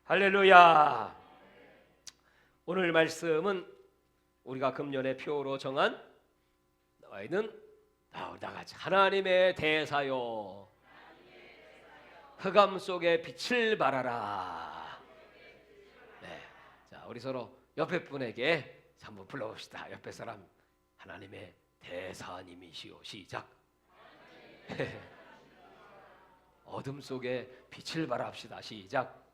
할렐루야. 오늘 말씀은 우리가 금년의 표로 정한 너희는 나같이 하나님의 대사요 흑암 속에 빛을 발하라. 네, 자 우리 서로 옆에 분에게 한번 불러봅시다. 옆에 사람 하나님의 대사님이시오. 시작. 어둠 속에 빛을 발합시다. 시작.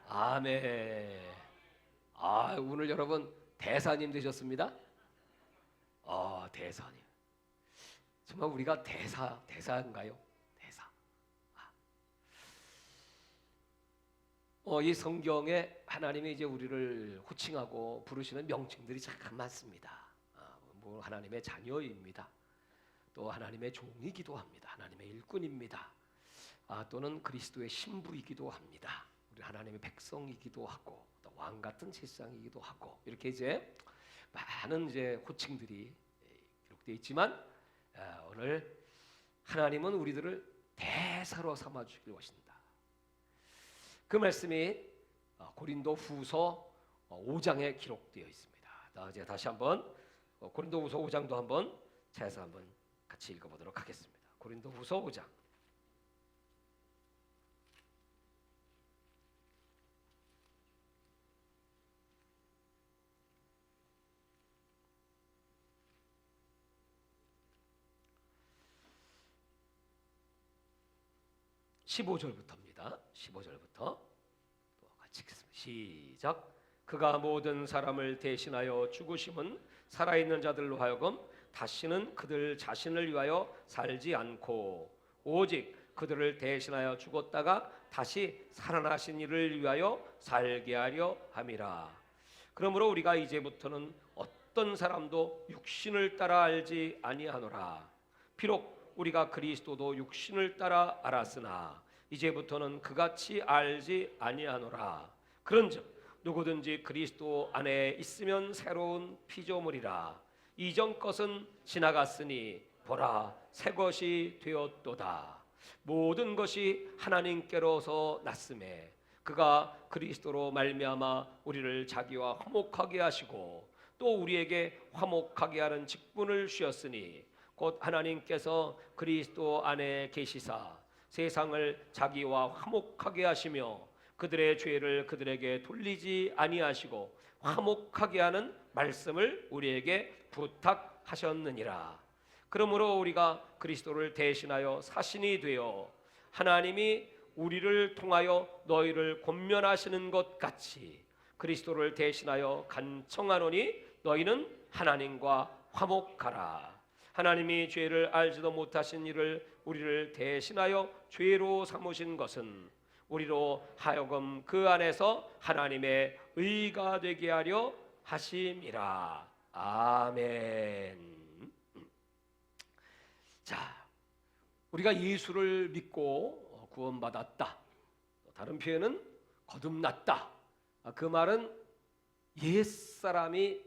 아멘. 오늘 여러분 대사님 되셨습니다. 대사님. 정말 우리가 대사인가요? 대사. 이 성경에 하나님이 이제 우리를 호칭하고 부르시는 명칭들이 참 많습니다. 뭐 하나님의 자녀입니다. 또 하나님의 종이기도 합니다. 하나님의 일꾼입니다. 또는 그리스도의 신부이기도 합니다. 우리 하나님의 백성이기도 하고 또 왕 같은 세상이기도 하고 이렇게 이제 많은 이제 호칭들이 기록되어 있지만 오늘 하나님은 우리들을 대사로 삼아 주기로 하신다. 그 말씀이 고린도후서 5장에 기록되어 있습니다. 이제 다시 한번 고린도후서 5장도 한번 찾아서 한번 같이 읽어보도록 하겠습니다. 고린도후서 5장 15절부터입니다. 15절부터 같이 읽겠습니다. 시작. 그가 모든 사람을 대신하여 죽으심은 살아있는 자들로 하여금 다시는 그들 자신을 위하여 살지 않고 오직 그들을 대신하여 죽었다가 다시 살아나신 이를 위하여 살게 하려 함이라. 그러므로 우리가 이제부터는 어떤 사람도 육신을 따라 알지 아니하노라. 비록 우리가 그리스도도 육신을 따라 알았으나 이제부터는 그같이 알지 아니하노라. 그런즉 누구든지 그리스도 안에 있으면 새로운 피조물이라. 이전 것은 지나갔으니 보라 새 것이 되었도다. 모든 것이 하나님께로서 났음에 그가 그리스도로 말미암아 우리를 자기와 화목하게 하시고 또 우리에게 화목하게 하는 직분을 주셨으니 곧 하나님께서 그리스도 안에 계시사 세상을 자기와 화목하게 하시며 그들의 죄를 그들에게 돌리지 아니하시고 화목하게 하는 말씀을 우리에게 부탁하셨느니라. 그러므로 우리가 그리스도를 대신하여 사신이 되어 하나님이 우리를 통하여 너희를 권면하시는 것 같이 그리스도를 대신하여 간청하노니 너희는 하나님과 화목하라. 하나님이 죄를 알지도 못하신 이를 우리를 대신하여 죄로 삼으신 것은 우리로 하여금 그 안에서 하나님의 의가 되게 하려 하심이라. 아멘. 자, 우리가 예수를 믿고 구원받았다. 다른 표현은 거듭났다. 그 말은 옛사람이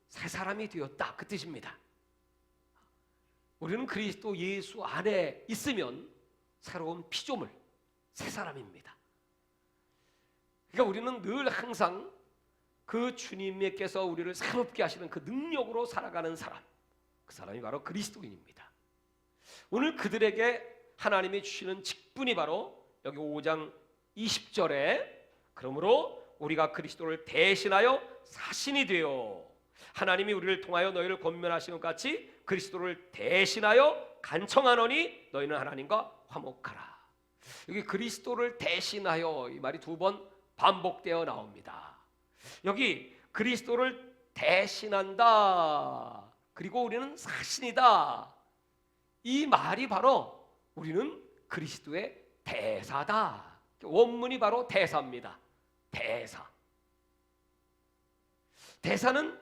새 사람이 되었다 그 뜻입니다. 우리는 그리스도 예수 안에 있으면 새로운 피조물, 새 사람입니다. 그러니까 우리는 늘 항상 그 주님께서 우리를 새롭게 하시는 그 능력으로 살아가는 사람, 그 사람이 바로 그리스도인입니다. 오늘 그들에게 하나님이 주시는 직분이 바로 여기 5장 20절에 그러므로 우리가 그리스도를 대신하여 사신이 되어 하나님이 우리를 통하여 너희를 권면하시는 것 같이 그리스도를 대신하여 간청하노니 너희는 하나님과 화목하라. 여기 그리스도를 대신하여 이 말이 두 번 반복되어 나옵니다. 여기 그리스도를 대신한다. 그리고 우리는 사신이다. 이 말이 바로 우리는 그리스도의 대사다. 원문이 바로 대사입니다. 대사. 대사는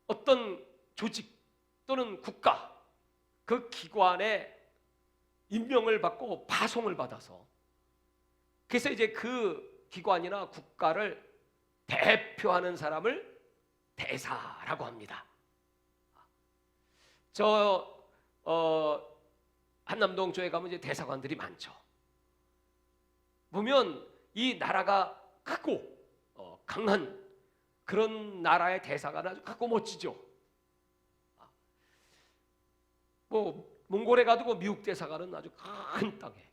어떤 조직 또는 국가 그 기관에 임명을 받고 파송을 받아서 그래서 이제 그 기관이나 국가를 대표하는 사람을 대사라고 합니다. 한남동 교회 가면 이제 대사관들이 많죠. 보면 이 나라가 크고 강한 그런 나라의 대사가 아주 크고 멋지죠. 뭐 몽골에 가도 미국 대사관은 아주 큰 땅에,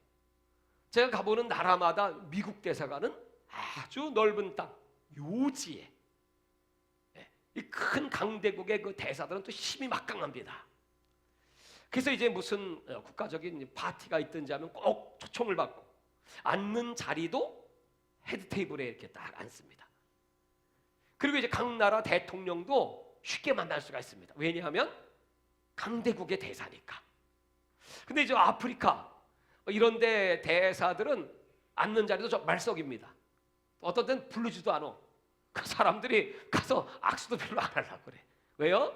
제가 가보는 나라마다 미국 대사관은 아주 넓은 땅 요지에, 이 큰 강대국의 그 대사들은 또 힘이 막강합니다. 그래서 이제 무슨 국가적인 파티가 있든지 하면 꼭 초청을 받고, 앉는 자리도 헤드 테이블에 이렇게 딱 앉습니다. 그리고 이제 각 나라 대통령도 쉽게 만날 수가 있습니다. 왜냐하면 강대국의 대사니까. 근데 이제 아프리카 이런데 대사들은 앉는 자리도 좀 말썽입니다. 어떤 때는 부르지도 않아. 그 사람들이 가서 악수도 별로 안 하려고 그래. 왜요?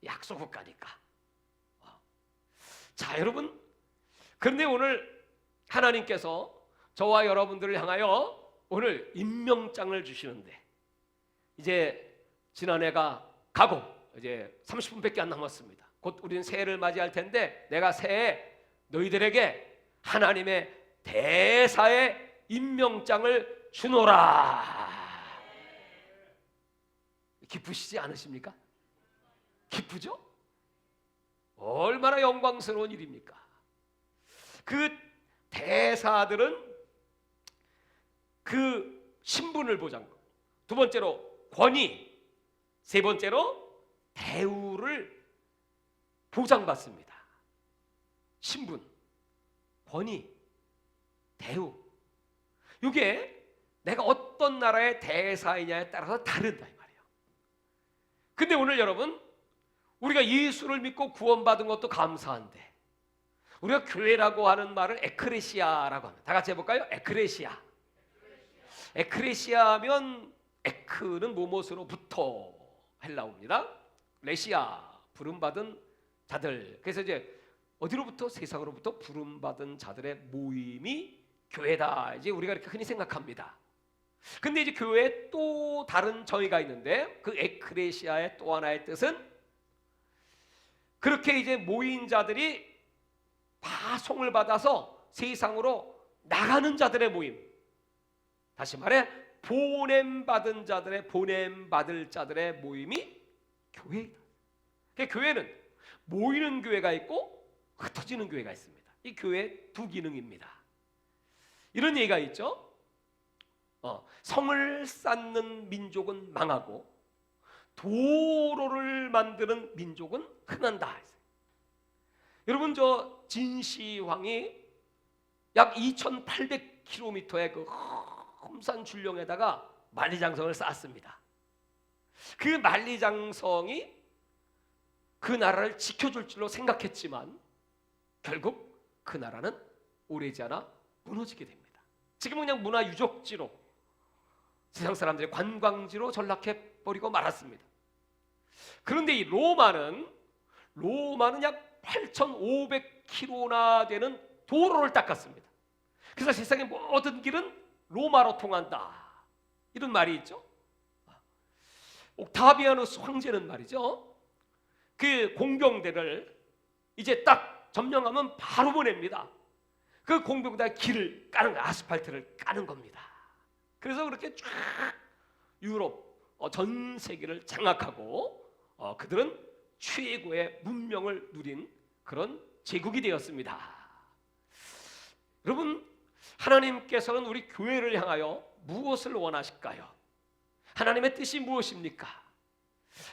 약소 국가니까. 자, 여러분, 그런데 오늘 하나님께서 저와 여러분들을 향하여 오늘 임명장을 주시는데, 이제 지난해가 가고 이제 30분밖에 안 남았습니다. 곧 우리는 새해를 맞이할 텐데, 내가 새해 너희들에게 하나님의 대사의 임명장을 주노라. 기쁘시지 않으십니까? 기쁘죠? 얼마나 영광스러운 일입니까? 그 대사들은 그 신분을 보장하고, 두 번째로 권위, 세 번째로 대우를 보장받습니다. 신분, 권위, 대우, 이게 내가 어떤 나라의 대사이냐에 따라서 다른다 이 말이에요. 근데 오늘 여러분, 우리가 예수를 믿고 구원받은 것도 감사한데, 우리가 교회라고 하는 말을 에크레시아라고 합니다. 다 같이 해볼까요? 에크레시아. 에크레시아면 에크는 무엇으로부터 헬라어입니다. 레시아, 부름받은 자들. 그래서 이제 어디로부터? 세상으로부터 부름받은 자들의 모임이 교회다, 이제 우리가 이렇게 흔히 생각합니다. 근데 이제 교회에 또 다른 정의가 있는데, 그 에크레시아의 또 하나의 뜻은 그렇게 이제 모인 자들이 파송을 받아서 세상으로 나가는 자들의 모임, 다시 말해 보냄받은 자들의, 보냄받을 자들의 모임이 교회이다. 그러니까 교회는 모이는 교회가 있고 흩어지는 교회가 있습니다. 이 교회의 두 기능입니다. 이런 얘기가 있죠. 성을 쌓는 민족은 망하고 도로를 만드는 민족은 흥한다. 여러분, 저 진시황이 약 2,800km의 그 험산 줄령에다가 만리장성을 쌓았습니다. 그 만리장성이 그 나라를 지켜줄 줄로 생각했지만 결국 그 나라는 오래지 않아 무너지게 됩니다. 지금은 그냥 문화유적지로, 세상 사람들의 관광지로 전락해버리고 말았습니다. 그런데 이 로마는 약 8,500km나 되는 도로를 닦았습니다. 그래서 세상의 모든 길은 로마로 통한다, 이런 말이 있죠. 옥타비아누스 황제는 말이죠, 그 공병대를 이제 딱 점령하면 바로 보냅니다. 그 공병대가 길을 까는 거야, 아스팔트를 까는 겁니다. 그래서 그렇게 쫙 유럽 전 세계를 장악하고 그들은 최고의 문명을 누린 그런 제국이 되었습니다. 여러분, 하나님께서는 우리 교회를 향하여 무엇을 원하실까요? 하나님의 뜻이 무엇입니까?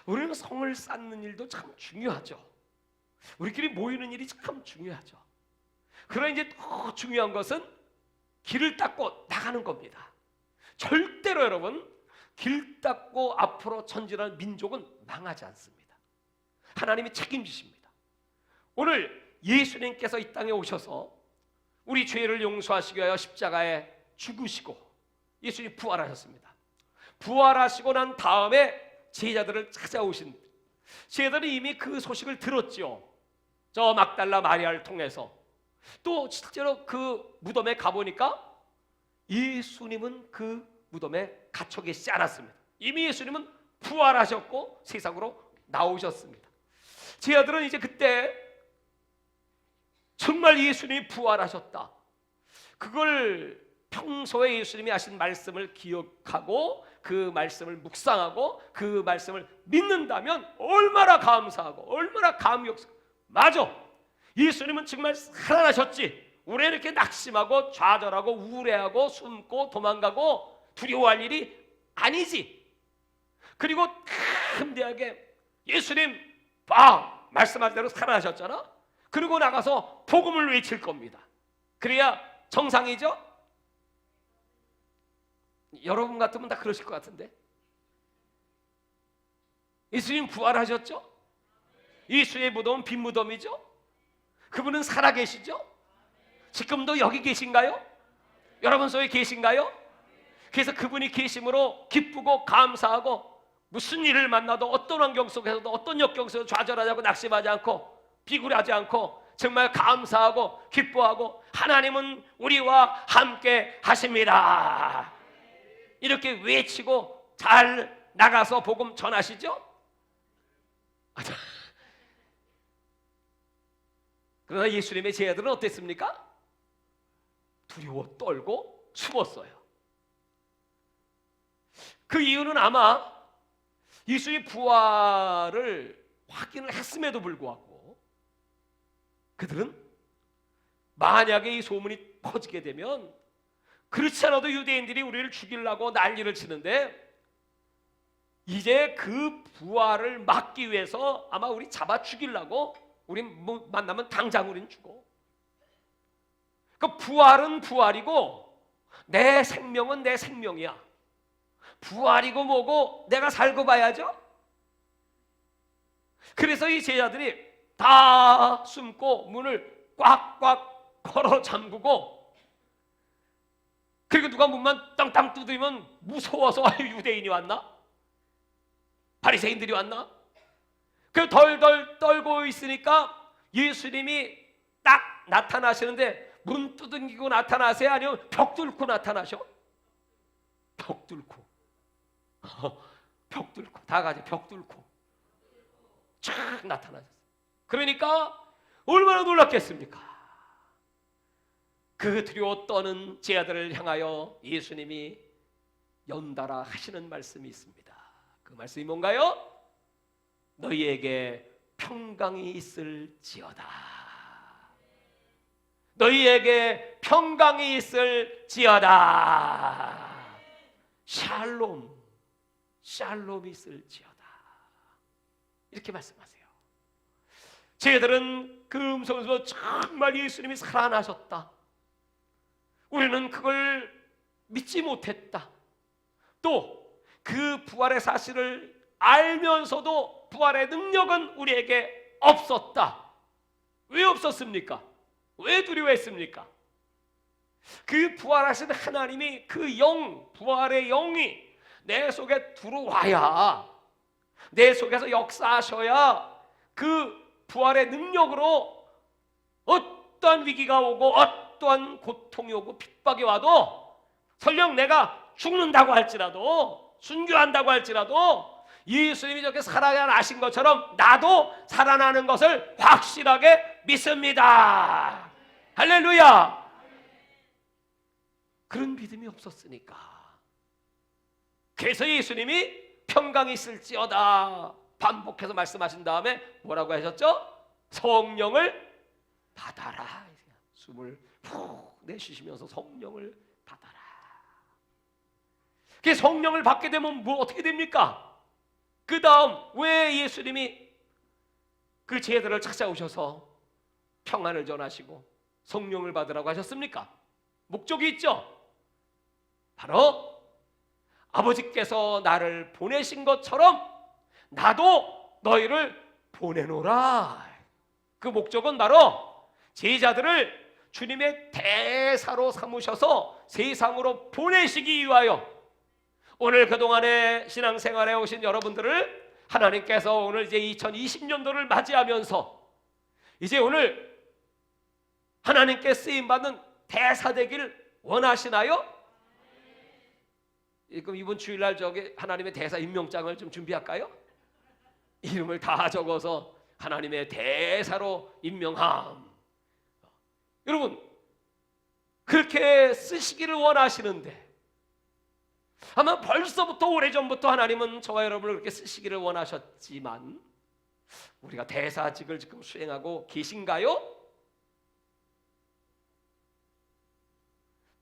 우리는 성을 쌓는 일도 참 중요하죠. 우리끼리 모이는 일이 참 중요하죠. 그러나 이제 더 중요한 것은 길을 닦고 나가는 겁니다. 절대로 여러분, 길 닦고 앞으로 전진하는 민족은 망하지 않습니다. 하나님이 책임지십니다. 오늘 예수님께서 이 땅에 오셔서 우리 죄를 용서하시기 위하여 십자가에 죽으시고 예수님이 부활하셨습니다. 부활하시고 난 다음에 제자들을 찾아오신, 제자들이 이미 그 소식을 들었죠. 저 막달라 마리아를 통해서. 또 실제로 그 무덤에 가보니까 예수님은 그 무덤에 갇혀 계시지 않았습니다. 이미 예수님은 부활하셨고 세상으로 나오셨습니다. 제자들은 이제 그때 정말 예수님이 부활하셨다, 그걸 평소에 예수님이 하신 말씀을 기억하고 그 말씀을 묵상하고 그 말씀을 믿는다면 얼마나 감사하고 얼마나 감격스러워. 맞아, 예수님은 정말 살아나셨지. 우리는 이렇게 낙심하고 좌절하고 우울해하고 숨고 도망가고 두려워할 일이 아니지. 그리고 담대하게 예수님 말씀한 대로 살아나셨잖아. 그리고 나가서 복음을 외칠 겁니다. 그래야 정상이죠. 여러분 같으면 다 그러실 것 같은데. 예수님 부활하셨죠. 예수의 무덤은 빈 무덤이죠. 그분은 살아계시죠. 지금도 여기 계신가요? 여러분 속에 계신가요? 그래서 그분이 계심으로 기쁘고 감사하고, 무슨 일을 만나도 어떤 환경 속에서도 어떤 역경 속에서 좌절하지 않고 낙심하지 않고 비굴하지 않고 정말 감사하고 기뻐하고, 하나님은 우리와 함께 하십니다. 이렇게 외치고 잘 나가서 복음 전하시죠. 그러나 예수님의 제자들은 어땠습니까? 두려워 떨고 숨었어요. 그 이유는 아마 예수의 부활을 확인을 했음에도 불구하고 그들은 만약에 이 소문이 퍼지게 되면, 그렇지 않아도 유대인들이 우리를 죽이려고 난리를 치는데 이제 그 부활을 막기 위해서 아마 우리 잡아 죽이려고, 우리 만나면 당장 우린 죽어. 그 부활은 부활이고 내 생명은 내 생명이야. 부활이고 뭐고 내가 살고 봐야죠. 그래서 이 제자들이 다 숨고 문을 꽉꽉 걸어 잠그고, 그리고 누가 문만 땅땅 두드리면 무서워서 유대인이 왔나? 바리새인들이 왔나? 그 덜덜 떨고 있으니까 예수님이 딱 나타나시는데, 문 두들기고 나타나세요? 아니면 벽 뚫고 나타나셔? 벽 뚫고. 벽 뚫고. 다 같이 벽 뚫고 쫙 나타나셨어요. 그러니까 얼마나 놀랐겠습니까? 그 두려워 떠는 제자들을 향하여 예수님이 연달아 하시는 말씀이 있습니다. 그 말씀이 뭔가요? 너희에게 평강이 있을지어다. 너희에게 평강이 있을지어다. 샬롬, 샬롬이 있을지어다. 이렇게 말씀하세요. 제자들은 그 음성에서 정말 예수님이 살아나셨다, 우리는 그걸 믿지 못했다, 또 그 부활의 사실을 알면서도 부활의 능력은 우리에게 없었다. 왜 없었습니까? 왜 두려워했습니까? 그 부활하신 하나님이, 그 영, 부활의 영이 내 속에 들어와야, 내 속에서 역사하셔야 그 부활의 능력으로 어떠한 위기가 오고 어떠한 고통이 오고 핍박이 와도, 설령 내가 죽는다고 할지라도, 순교한다고 할지라도 예수님이 저렇게 살아나신 것처럼 나도 살아나는 것을 확실하게 믿습니다. 할렐루야. 그런 믿음이 없었으니까, 그래서 예수님이 평강이 있을지어다 반복해서 말씀하신 다음에 뭐라고 하셨죠? 성령을 받아라. 숨을 푹 내쉬시면서 성령을 받아라. 그 성령을 받게 되면 뭐 어떻게 됩니까? 그 다음 왜 예수님이 그 제자들을 찾아오셔서 평안을 전하시고 성령을 받으라고 하셨습니까? 목적이 있죠. 바로 아버지께서 나를 보내신 것처럼 나도 너희를 보내노라. 그 목적은 바로 제자들을 주님의 대사로 삼으셔서 세상으로 보내시기 위하여, 오늘 그동안의 신앙생활에 오신 여러분들을 하나님께서 오늘 이제 2020년도를 맞이하면서 이제 오늘 하나님께 쓰임받는 대사 되기를 원하시나요? 그럼 이번 주일날 저기 하나님의 대사 임명장을 좀 준비할까요? 이름을 다 적어서 하나님의 대사로 임명함. 여러분, 그렇게 쓰시기를 원하시는데, 아마 벌써부터 오래전부터 하나님은 저와 여러분을 그렇게 쓰시기를 원하셨지만 우리가 대사직을 지금 수행하고 계신가요?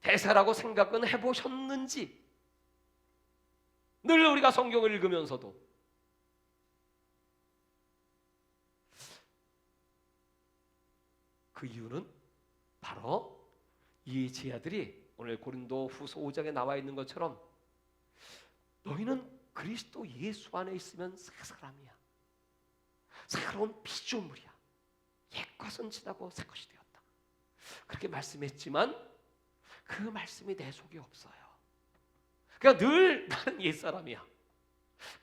대사라고 생각은 해보셨는지, 늘 우리가 성경을 읽으면서도 그 이유는 바로 이 제자들이 오늘 고린도 후서 5장에 나와 있는 것처럼 너희는 그리스도 예수 안에 있으면 새 사람이야, 새로운 피조물이야, 옛것은 지나고 새 것이 되었다, 그렇게 말씀했지만 그 말씀이 내 속에 없어요. 그러니까 늘 나는 옛사람이야,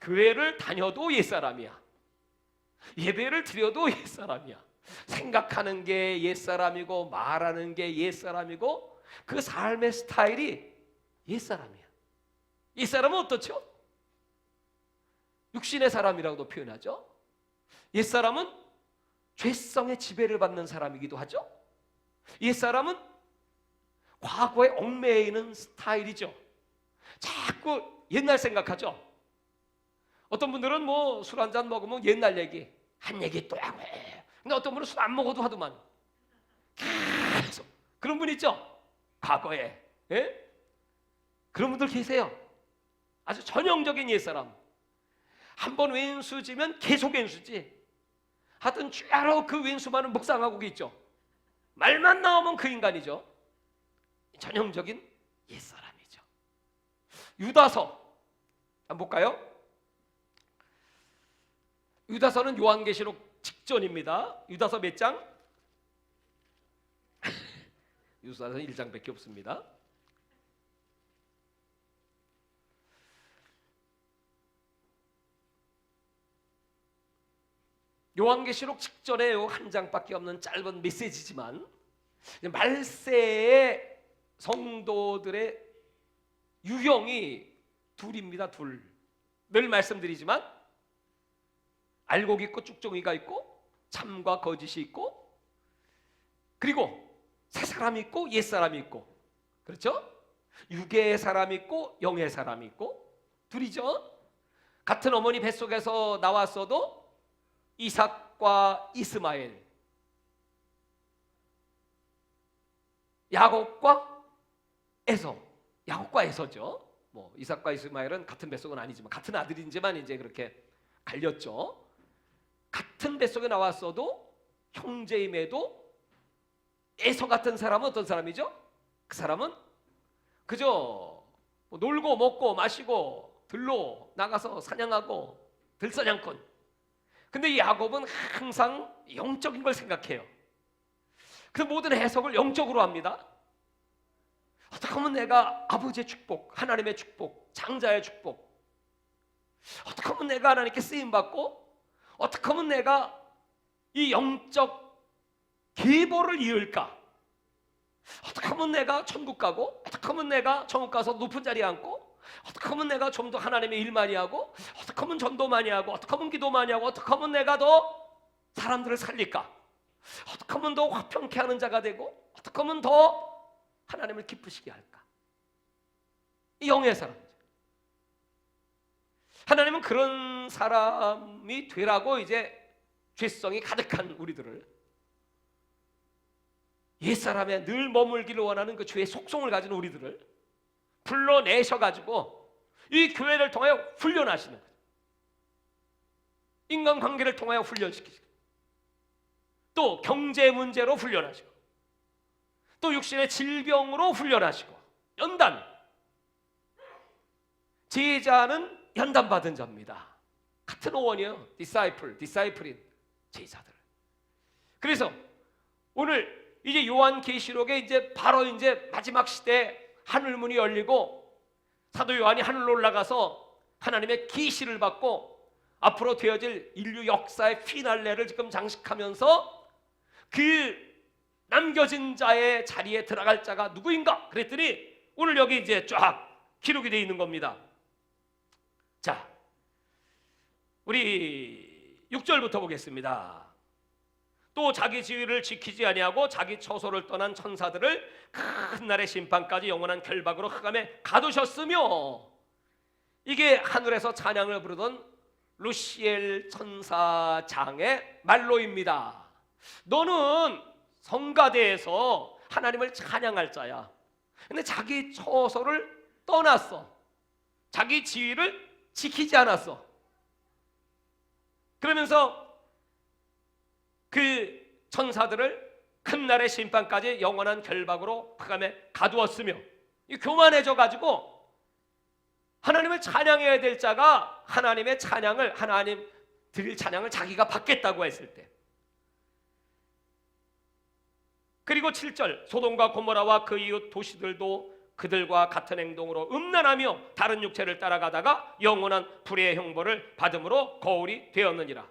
교회를 다녀도 옛사람이야, 예배를 드려도 옛사람이야, 생각하는 게 옛사람이고 말하는 게 옛사람이고 그 삶의 스타일이 옛사람이야. 옛사람은 어떻죠? 육신의 사람이라고도 표현하죠. 옛사람은 죄성의 지배를 받는 사람이기도 하죠. 옛사람은 과거에 얽매여 있는 스타일이죠. 자꾸 옛날 생각하죠. 어떤 분들은 뭐 술 한잔 먹으면 옛날 얘기, 한 얘기 또 하고 해. 근데 어떤 분은 술 안 먹어도 하더만 계속 그런 분 있죠. 과거에. 예? 그런 분들 계세요. 아주 전형적인 옛사람. 한번 왼수 지면 계속 왼수지. 하여튼 쥐하러 그 왼수만은 묵상하고 있죠. 말만 나오면 그 인간이죠. 전형적인 옛사람이죠. 유다서 한번 볼까요? 유다서는 요한계시록 직전입니다. 유다서 몇 장? 유다서 1장밖에 없습니다. 요한계시록 직전에 한 장밖에 없는 짧은 메시지지만 말세의 성도들의 유형이 둘입니다. 둘. 늘 말씀드리지만 알곡이 있고 쭉정이가 있고 참과 거짓이 있고, 그리고 새 사람이 있고 옛 사람이 있고, 그렇죠? 육의 사람이 있고 영의 사람이 있고, 둘이죠. 같은 어머니 뱃속에서 나왔어도 이삭과 이스마엘, 야곱과 에서, 야곱과 에서죠. 뭐 이삭과 이스마엘은 같은 뱃속은 아니지만 같은 아들인지만 이제 그렇게 갈렸죠. 같은 뱃속에 나왔어도 형제임에도 에서 같은 사람은 어떤 사람이죠? 그 사람은 그저 뭐 놀고 먹고 마시고 들로 나가서 사냥하고 들사냥꾼. 근데 이 야곱은 항상 영적인 걸 생각해요. 그 모든 해석을 영적으로 합니다. 어떻게 하면 내가 아버지의 축복, 하나님의 축복, 장자의 축복, 어떻게 하면 내가 하나님께 쓰임받고, 어떻게 하면 내가 이 영적 계보를 이을까, 어떻게 하면 내가 천국 가고, 어떻게 하면 내가 천국 가서 높은 자리에 앉고, 어떻게 하면 내가 좀 더 하나님의 일 많이 하고, 어떻게 하면 전도 많이 하고, 어떻게 하면 기도 많이 하고, 어떻게 하면 내가 더 사람들을 살릴까, 어떻게 하면 더 화평케 하는 자가 되고, 어떻게 하면 더 하나님을 기쁘시게 할까. 이 영의 사람이죠. 하나님은 그런 사람이 되라고 이제 죄성이 가득한 우리들을, 옛사람에 늘 머물기를 원하는 그 죄의 속성을 가진 우리들을 불러내셔가지고 이 교회를 통하여 훈련하시는 거예요. 인간관계를 통하여 훈련시키시고, 또 경제 문제로 훈련하시고, 또 육신의 질병으로 훈련하시고, 연단. 제자는 연단받은 자입니다. 같은 어원이에요. 디사이플인 제자들. 그래서 오늘 이제 요한계시록에 이제 바로 이제 마지막 시대 하늘문이 열리고 사도 요한이 하늘로 올라가서 하나님의 계시를 받고 앞으로 되어질 인류 역사의 피날레를 지금 장식하면서 그 남겨진 자의 자리에 들어갈 자가 누구인가? 그랬더니 오늘 여기 이제 쫙 기록이 되어 있는 겁니다. 자, 우리 6절부터 보겠습니다. 또 자기 지위를 지키지 아니하고 자기 처소를 떠난 천사들을 큰 날의 심판까지 영원한 결박으로 흑암에 가두셨으며, 이게 하늘에서 찬양을 부르던 루시엘 천사장의 말로입니다. 너는 성가대에서 하나님을 찬양할 자야. 근데 자기 처소를 떠났어. 자기 지위를 지키지 않았어. 그러면서 그 천사들을 큰 날의 심판까지 영원한 결박으로 흑암에 가두었으며, 교만해져 가지고 하나님을 찬양해야 될 자가 하나님의 찬양을, 하나님 드릴 찬양을 자기가 받겠다고 했을 때, 그리고 7절 소돔과 고모라와 그 이웃 도시들도 그들과 같은 행동으로 음란하며 다른 육체를 따라가다가 영원한 불의 형벌을 받음으로 거울이 되었느니라.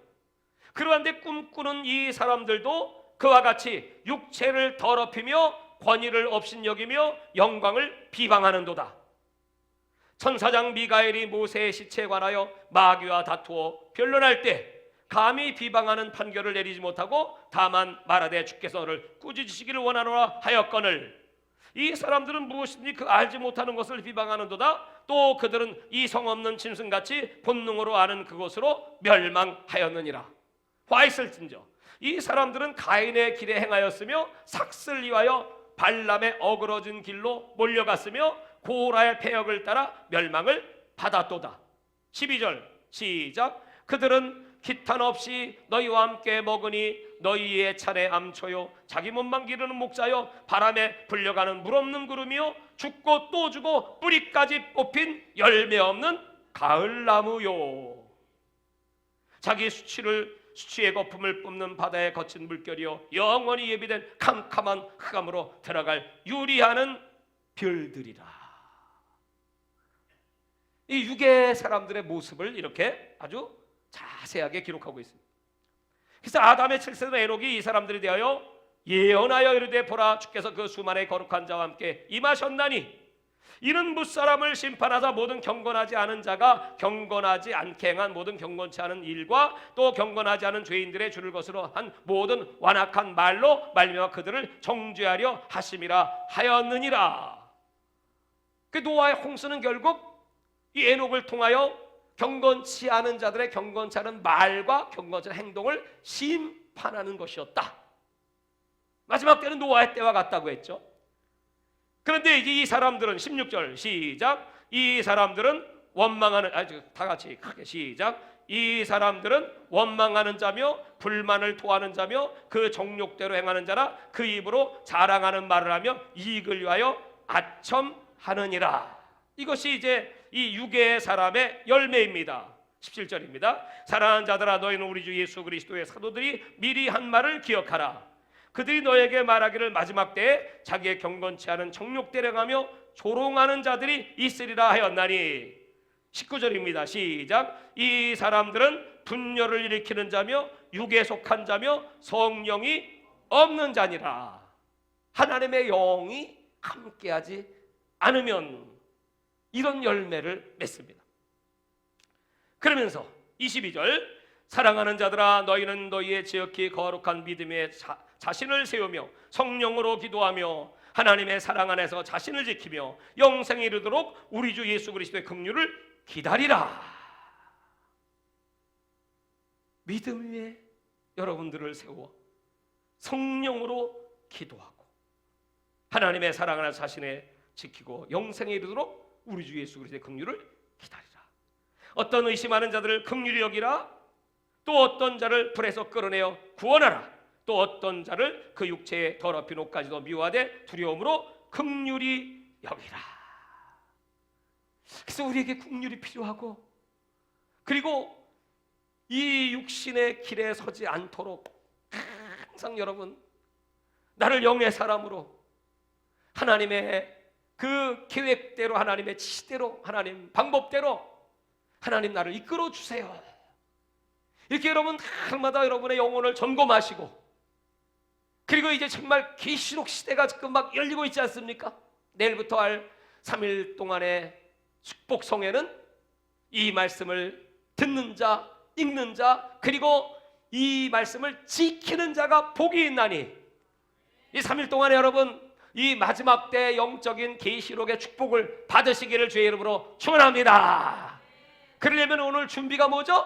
그러한데 꿈꾸는 이 사람들도 그와 같이 육체를 더럽히며 권위를 업신여기며 영광을 비방하는도다. 천사장 미가엘이 모세의 시체에 관하여 마귀와 다투어 변론할 때 감히 비방하는 판결을 내리지 못하고 다만 말하되 주께서 너를 꾸짖으시기를 원하노라 하였거늘, 이 사람들은 무엇인지 그 알지 못하는 것을 비방하는도다. 또 그들은 이성 없는 짐승같이 본능으로 아는 그것으로 멸망하였느니라. 화 있을진저 이 사람들은 가인의 길에 행하였으며 삭슬 위하여 발람의 어그러진 길로 몰려갔으며 고라의 패역을 따라 멸망을 받았도다. 12절 시작. 그들은 기탄 없이 너희와 함께 먹으니 너희의 차례 암초요 자기 몸만 기르는 목자요 바람에 불려가는 물 없는 구름이요 죽고 또 주고 뿌리까지 뽑힌 열매 없는 가을나무요. 자기 수치의 거품을 뿜는 바다의 거친 물결이요 영원히 예비된 캄캄한 흑암으로 들어갈 유리하는 별들이라. 이 육의 사람들의 모습을 이렇게 아주 자세하게 기록하고 있습니다. 그래서 아담의 7세대 에녹이 이 사람들에 대하여 예언하여 이르되 보라 주께서 그 수만의 거룩한 자와 함께 임하셨나니 이는 무사람을 심판하사 모든 경건하지 않은 자가 경건하지 않게 행한 모든 경건치 않은 일과 또 경건하지 않은 죄인들의 줄을 거스러 한 모든 완악한 말로 말미암아 그들을 정죄하려 하심이라 하였느니라. 그 노아의 홍수는 결국 이 에녹을 통하여 경건치 않은 자들의 경건치 않은 말과 경건치 않은 행동을 심판하는 것이었다. 마지막 때는 노아의 때와 같다고 했죠. 그런데 이제 이 사람들은 16절 시작. 이 사람들은 원망하는, 다 같이 크게 시작. 이 사람들은 원망하는 자며 불만을 토하는 자며 그 정욕대로 행하는 자라 그 입으로 자랑하는 말을 하며 이익을 위하여 아첨하느니라. 이것이 이제 이 육의 사람의 열매입니다. 17절입니다. 사랑하는 자들아 너희는 우리 주 예수 그리스도의 사도들이 미리 한 말을 기억하라. 그들이 너에게 말하기를 마지막 때에 자기의 경건치 않은 정욕대로 행하며 조롱하는 자들이 있으리라 하였나니. 19절입니다. 시작. 이 사람들은 분열을 일으키는 자며 육에 속한 자며 성령이 없는 자니라. 하나님의 영이 함께하지 않으면 이런 열매를 맺습니다. 그러면서 22절 사랑하는 자들아 너희는 너희의 지극히 거룩한 믿음에 자신을 세우며 성령으로 기도하며 하나님의 사랑 안에서 자신을 지키며 영생에 이르도록 우리 주 예수 그리스도의 긍휼을 기다리라. 믿음 위에 여러분들을 세워 성령으로 기도하고 하나님의 사랑 안에서 자신을 지키고 영생에 이르도록 우리 주 예수 그리스도의 긍휼을 기다리라. 어떤 의심하는 자들을 긍휼히 여기라. 또 어떤 자를 불에서 끌어내어 구원하라. 또 어떤 자를 그 육체에 더럽힌 옷까지도 미워하되 두려움으로 긍휼히 여기라. 그래서 우리에게 긍휼이 필요하고, 그리고 이 육신의 길에 서지 않도록 항상 여러분 나를 영의 사람으로 하나님의 그 계획대로 하나님의 지시대로 하나님 방법대로 하나님 나를 이끌어 주세요. 이렇게 여러분 날마다 여러분의 영혼을 점검하시고, 그리고 이제 정말 계시록 시대가 지금 막 열리고 있지 않습니까? 내일부터 할 3일 동안의 축복성회는 이 말씀을 듣는 자, 읽는 자, 그리고 이 말씀을 지키는 자가 복이 있나니. 이 3일 동안에 여러분 이 마지막 때 영적인 계시록의 축복을 받으시기를 주의 이름으로 축원합니다. 그러려면 오늘 준비가 뭐죠?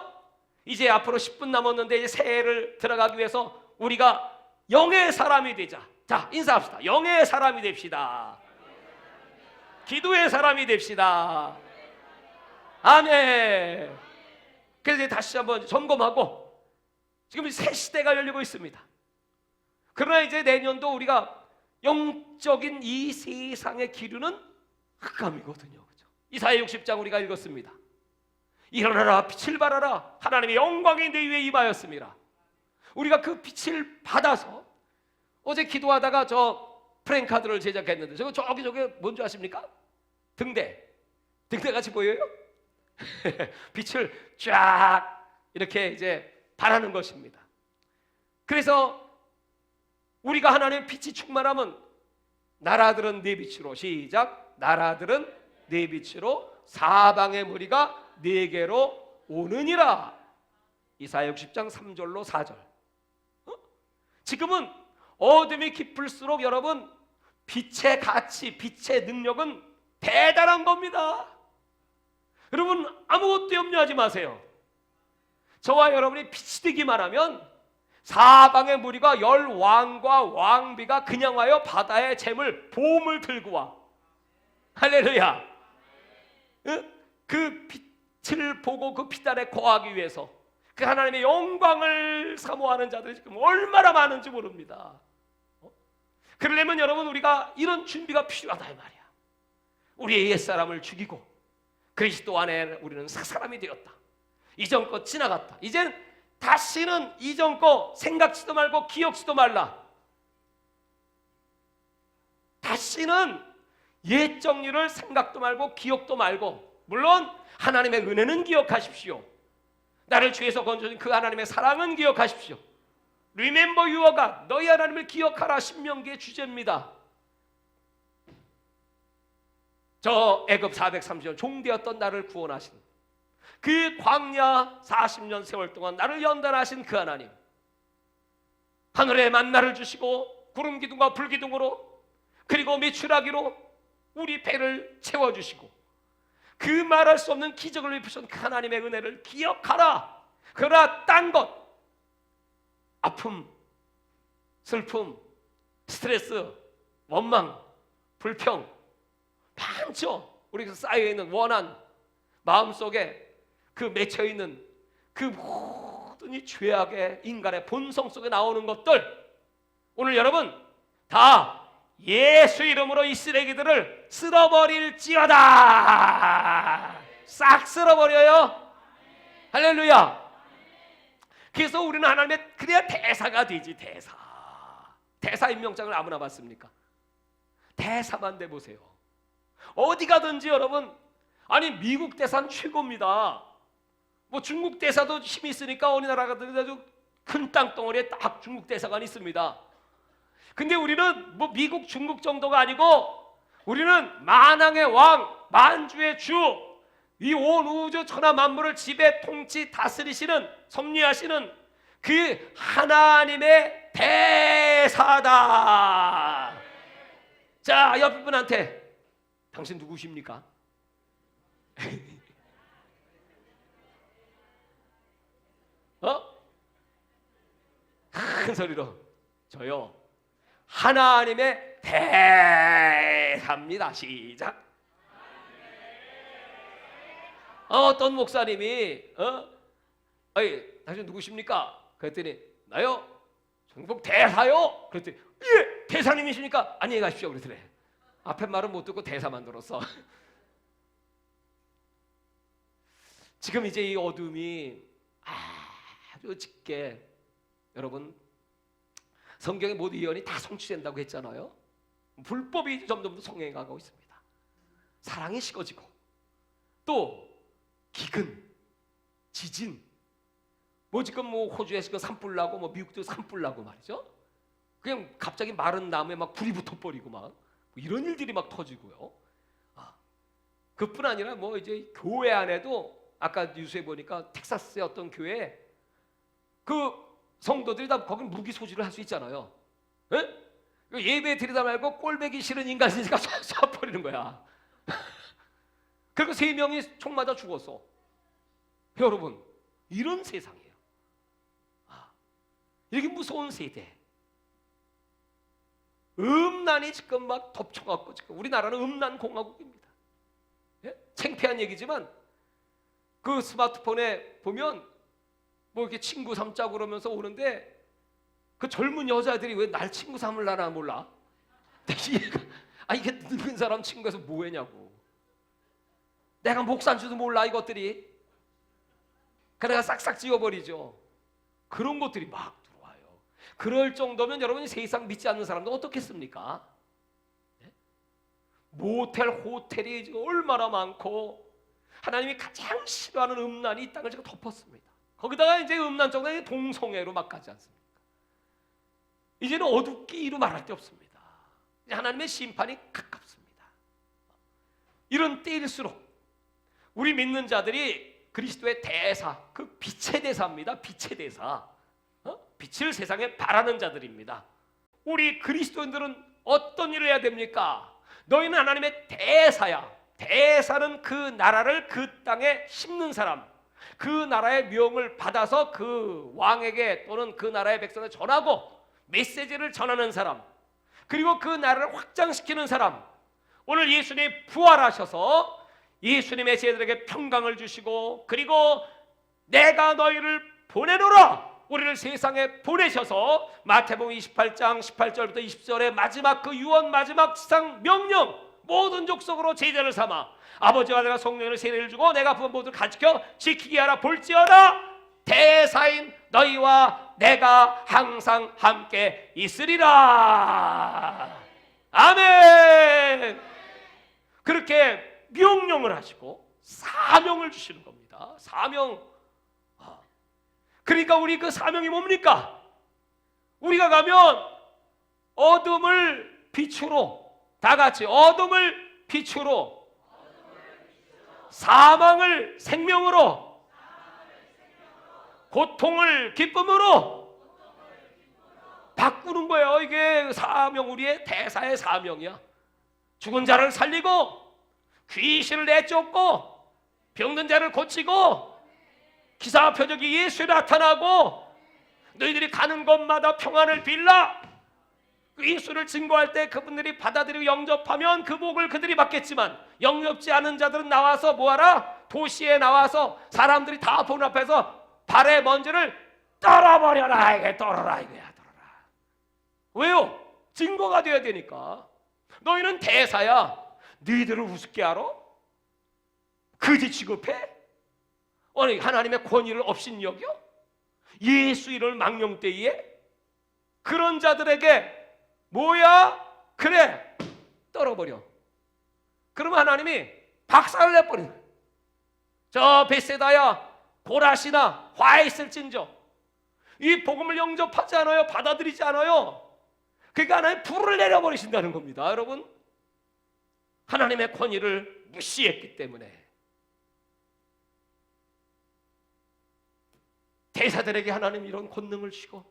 이제 앞으로 10분 남았는데 이제 새해를 들어가기 위해서 우리가 영의 사람이 되자. 자, 인사합시다. 영의 사람이 됩시다. 기도의 사람이 됩시다. 아멘. 그래서 다시 한번 점검하고, 지금 새 시대가 열리고 있습니다. 그러나 이제 내년도 우리가 영적인 이 세상의 기류는 흑암이거든요. 그렇죠? 이사야 60장 우리가 읽었습니다. 일어나라 빛을 발하라 하나님의 영광이 내 위에 임하였습니다. 우리가 그 빛을 받아서, 어제 기도하다가 저 프랭카드를 제작했는데 저기 뭔지 아십니까? 등대 같이 보여요? 빛을 쫙 이렇게 이제 발하는 것입니다. 그래서 우리가 하나님의 빛이 충만하면 나라들은 네 빛으로, 시작, 나라들은 네 빛으로 사방의 무리가 네게로 오느니라. 이사야 60장 3절로 4절. 지금은 어둠이 깊을수록 여러분 빛의 가치, 빛의 능력은 대단한 겁니다. 여러분 아무것도 염려하지 마세요. 저와 여러분이 빛이 되기만 하면 사방의 무리가 열 왕과 왕비가 그냥 와요 바다의 잼을 보험을 들고 와. 할렐루야. 그 빛을 보고 그 빛 아래 거하기 위해서 그 하나님의 영광을 사모하는 자들이 지금 얼마나 많은지 모릅니다. 그러려면 여러분 우리가 이런 준비가 필요하다 이 말이야. 우리의 옛사람을 죽이고 그리스도 안에 우리는 새 사람이 되었다. 이전 것 지나갔다. 이젠 다시는 이전 거 생각지도 말고 기억지도 말라. 다시는 옛 정리를 생각도 말고 기억도 말고, 물론 하나님의 은혜는 기억하십시오. 나를 죄에서 건져준 그 하나님의 사랑은 기억하십시오. Remember your God. 너희 하나님을 기억하라. 신명기의 주제입니다. 저 애굽 430년 종되었던 나를 구원하신, 그 광야 40년 세월 동안 나를 연단하신 그 하나님, 하늘에 만나를 주시고 구름 기둥과 불 기둥으로 그리고 메추라기로 우리 배를 채워주시고 그 말할 수 없는 기적을 베푸신 그 하나님의 은혜를 기억하라. 그러나 딴 것, 아픔, 슬픔, 스트레스, 원망, 불평 많죠. 우리가 쌓여있는 원한, 마음속에 그 맺혀있는 그 모든 이 죄악의 인간의 본성 속에 나오는 것들, 오늘 여러분 다 예수 이름으로 이 쓰레기들을 쓸어버릴지어다. 싹 쓸어버려요. 할렐루야. 그래서 우리는 하나님의, 그래야 대사가 되지. 대사 임명장을 아무나 받습니까? 대사만 돼보세요. 어디 가든지 여러분, 아니 미국 대사는 최고입니다. 뭐 중국 대사도 힘이 있으니까 어느 나라 가든지 큰 땅덩어리에 딱 중국 대사관이 있습니다. 근데 우리는 뭐 미국 중국 정도가 아니고 우리는 만왕의 왕, 만주의 주, 이 온 우주 천하 만물을 지배 통치 다스리시는, 섭리하시는 그 하나님의 대사다. 자, 옆에 분한테 당신 누구십니까? 큰 소리로, 저요 하나님의 대사입니다. 시작. 어떤 목사님이 당신 누구십니까? 그랬더니 나요 전국 대사요. 그랬더니 예, 대사님이십니까? 안녕히 가십시오. 그랬더니 앞에 말은 못 듣고 대사만 들었어. 지금 이제 이 어둠이 아주 짙게, 여러분 성경의 모든 예언이 다 성취된다고 했잖아요. 불법이 점점 더 성행하고 있습니다. 사랑이 식어지고, 또 기근, 지진, 뭐 지금 뭐 호주에서 그 산불 나고 뭐 미국도 산불 나고 말이죠. 그냥 갑자기 마른 나무에 막 불이 붙어버리고 막 이런 일들이 막 터지고요. 그뿐 아니라 뭐 이제 교회 안에도 아까 뉴스에 보니까 텍사스의 어떤 교회에 그 성도들이 다 거기 무기 소지를 할 수 있잖아요. 예? 예배 드리다 말고 꼴배기 싫은 인간이니까 쏴버리는 거야. 그리고 3명이 총 맞아 죽었어. 여러분, 이런 세상이에요. 이게 무서운 세대. 음란이 지금 막 덮쳐갖고 지금 우리나라는 음란 공화국입니다. 예? 창피한 얘기지만 그 스마트폰에 보면 뭐 이렇게 친구 삼자고 그러면서 오는데 그 젊은 여자들이 왜 날 친구 삼을라나 몰라. 이게 늙은 사람 친구에서 뭐했냐고. 내가 목사인 줄도 몰라 이것들이. 그래가 싹싹 지워버리죠. 그런 것들이 막 들어와요. 그럴 정도면 여러분이 세상 믿지 않는 사람도 어떻겠습니까? 네? 모텔, 호텔이 지금 얼마나 많고 하나님이 가장 싫어하는 음란이 이 땅을 지금 덮었습니다. 거기다가 이제 음란 정도는 동성애로 막 가지 않습니까? 이제는 어둡기로 말할 데 없습니다. 이제 하나님의 심판이 가깝습니다. 이런 때일수록 우리 믿는 자들이 그리스도의 대사, 그 빛의 대사입니다. 빛의 대사. 빛을 세상에 바라는 자들입니다. 우리 그리스도인들은 어떤 일을 해야 됩니까? 너희는 하나님의 대사야. 대사는 그 나라를 그 땅에 심는 사람, 그 나라의 명을 받아서 그 왕에게 또는 그 나라의 백성에 전하고 메시지를 전하는 사람, 그리고 그 나라를 확장시키는 사람. 오늘 예수님이 부활하셔서 예수님의 제자들에게 평강을 주시고 그리고 내가 너희를 보내노라, 우리를 세상에 보내셔서 마태복음 28장 18절부터 20절의 마지막 그 유언, 마지막 지상 명령, 모든 족속으로 제자를 삼아 아버지와 내가 성령을 세례를 주고 내가 부은 모두를 가르쳐 지키게 하라. 볼지어다 대사인 너희와 내가 항상 함께 있으리라. 아멘. 그렇게 명령을 하시고 사명을 주시는 겁니다. 사명. 그러니까 우리 그 사명이 뭡니까? 우리가 가면 어둠을 빛으로, 다 같이 어둠을 빛으로, 사망을 생명으로, 고통을 기쁨으로 바꾸는 거예요. 이게 사명, 우리의 대사의 사명이야. 죽은 자를 살리고 귀신을 내쫓고 병든 자를 고치고 기사와 표적이 예수에 나타나고 너희들이 가는 곳마다 평안을 빌라. 예수를 증거할 때 그분들이 받아들이고 영접하면 그 복을 그들이 받겠지만 영접지 않은 자들은 나와서 뭐하라? 도시에 나와서 사람들이 다 본 앞에서 발의 먼지를 떨어버려라. 이게 떨어라 이거야. 떨어라. 왜요? 증거가 되어야 되니까. 너희는 대사야. 너희들을 우습게 알아? 그지 취급해? 아니 하나님의 권위를 업신여겨? 예수 이름을 망령되이에? 그런 자들에게 뭐야? 그래 떨어버려. 그러면 하나님이 박살을 내버리는 거예요. 저 벳세다야 고라시나 화 있을진저 이 복음을 영접하지 않아요. 받아들이지 않아요. 그러니까 하나님 불을 내려버리신다는 겁니다. 여러분, 하나님의 권위를 무시했기 때문에 대사들에게 하나님 이런 권능을 주시고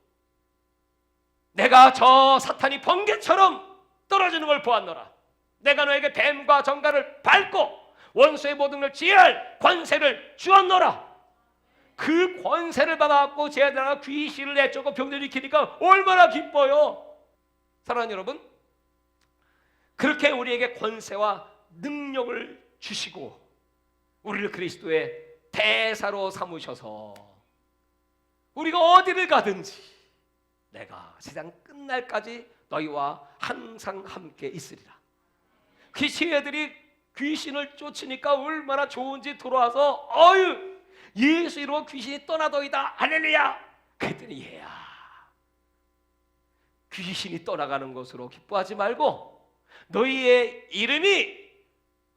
내가 저 사탄이 번개처럼 떨어지는 걸 보았노라. 내가 너에게 뱀과 정갈을 밟고 원수의 모든 걸 지혜할 권세를 주었노라. 그 권세를 받아갖고 제자들아 귀신을 내쫓고 병들을 일으키니까 얼마나 기뻐요. 사랑하는 여러분, 그렇게 우리에게 권세와 능력을 주시고 우리를 그리스도의 대사로 삼으셔서 우리가 어디를 가든지 내가 세상 끝날까지 너희와 항상 함께 있으리라. 그 제자들이 귀신을 쫓으니까 얼마나 좋은지 돌아와서 어휴 예수 이름으로 귀신이 떠나더이다 할렐루야. 그랬더니 얘야 귀신이 떠나가는 것으로 기뻐하지 말고 너희의 이름이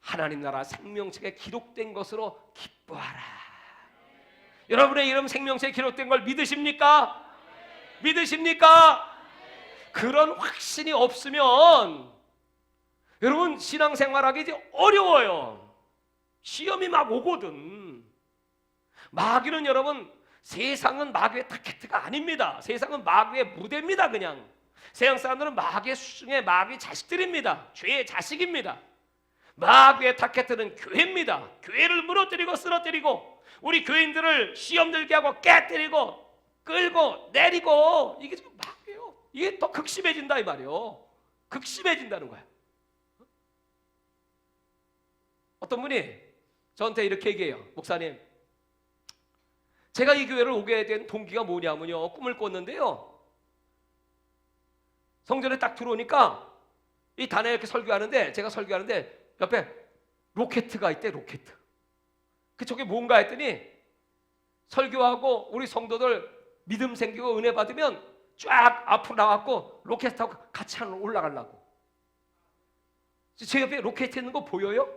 하나님 나라 생명책에 기록된 것으로 기뻐하라. 여러분의 이름 생명책에 기록된 걸 믿으십니까? 믿으십니까? 그런 확신이 없으면 여러분 신앙생활하기 이제 어려워요. 시험이 막 오거든. 마귀는 여러분 세상은 마귀의 타켓트가 아닙니다. 세상은 마귀의 무대입니다. 그냥 세상 사람들은 마귀의 수중에 마귀의 자식들입니다. 죄의 자식입니다. 마귀의 타켓트는 교회입니다. 교회를 무너뜨리고 쓰러뜨리고 우리 교인들을 시험 들게 하고 깨뜨리고 끌고 내리고, 이게 지금 마귀예요. 이게 더 극심해진다 이 말이에요. 극심해진다는 거야. 어떤 분이 저한테 이렇게 얘기해요. 목사님, 제가 이 교회를 오게 된 동기가 뭐냐면요, 꿈을 꿨는데요, 성전에 딱 들어오니까 이 단에 이렇게 설교하는데, 제가 설교하는데 옆에 로켓가 있대. 로켓. 그쪽에 뭔가 했더니 설교하고 우리 성도들 믿음 생기고 은혜 받으면 쫙 앞으로 나왔고 로켓 타고 같이 올라가려고. 제 옆에 로켓 있는 거 보여요?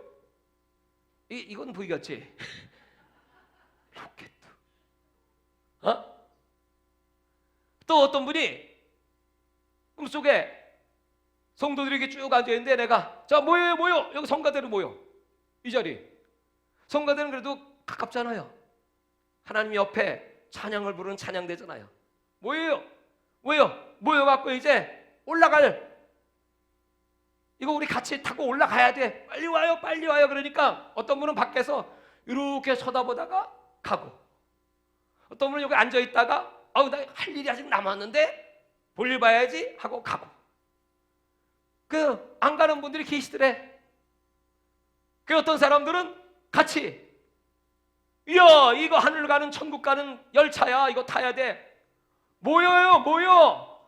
이건 보이겠지? 로켓. 또 어떤 분이 꿈속에 성도들이 이렇게 쭉 앉아있는데, 내가 자 모여요 모여, 여기 성가대로 모여, 이 자리. 성가대는 그래도 가깝잖아요. 하나님 옆에 찬양을 부르는 찬양대잖아요. 모여요 모여갖고 이제 올라갈, 이거 우리 같이 타고 올라가야 돼, 빨리 와요 빨리 와요. 그러니까 어떤 분은 밖에서 이렇게 쳐다보다가 가고, 어떤 분은 여기 앉아있다가 아우 나 할 일이 아직 남았는데 볼일 봐야지 하고 가고. 그 안 가는 분들이 계시더래. 그 어떤 사람들은 같이, 이야 이거 하늘 가는 천국 가는 열차야, 이거 타야 돼. 모여요 모여